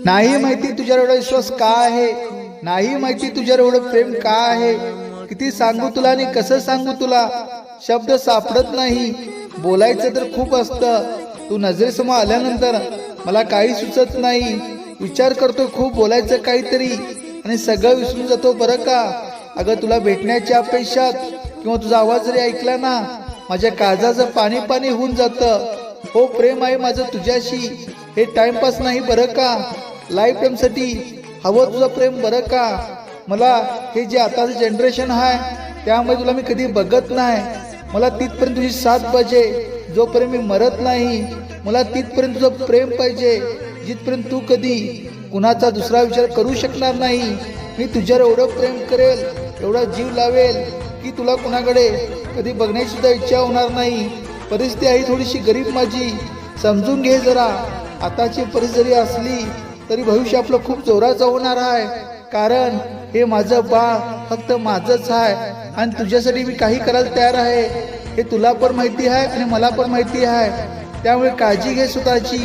नाही माहिती तुझ्यावर एवढा विश्वास का आहे, नाही माहिती तुझ्यावर एवढं प्रेम का आहे. किती सांगू तुला आणि कसं सांगू तुला, शब्द सापडत नाही. बोलायचं तर खूप असतं, तू नजरेसमोर आल्यानंतर मला काही सुचत नाही. विचार करतो खूप बोलायचं काहीतरी आणि सगळं विसरून जातो बरं का. अगं तुला भेटण्याच्या अपेक्षात किंवा तुझा आवाज जरी ऐकला ना, माझ्या काळजाचं पाणी पाणी होऊन जातं. हो प्रेम आहे माझं तुझ्याशी, हे टाइमपास नाही बरं का. लाईफ टाइमसाठी हवं तुझं प्रेम बरं का. मला हे जे आताचं जनरेशन आहे त्यामुळे तुला मी कधी बघत नाही. मला तिथपर्यंत तुझी साथ पाहिजे, जोपर्यंत मी मरत नाही. मला तिथपर्यंत तुझं प्रेम पाहिजे, जिथपर्यंत तू कधी कुणाचा दुसरा विचार करू शकणार नाही. मी तुझ्यावर एवढं प्रेम करेल, एवढा जीव लावेल की तुला कुणाकडे कधी बघण्याची सुद्धा इच्छा होणार नाही. परिस्थिती आहे थोडीशी गरीब माझी, समजून घे जरा. आताची परिस्थिती जरी असली तरी भविष्य आपलं खूप जोराचं होणार आहे. कारण हे माझं बाळ फक्त माझंच आहे आणि तुझ्यासाठी मी काही करायला तयार आहे. हे तुला पण माहिती आहे आणि मला पण माहिती आहे. त्यामुळे काळजी घे स्वतःची.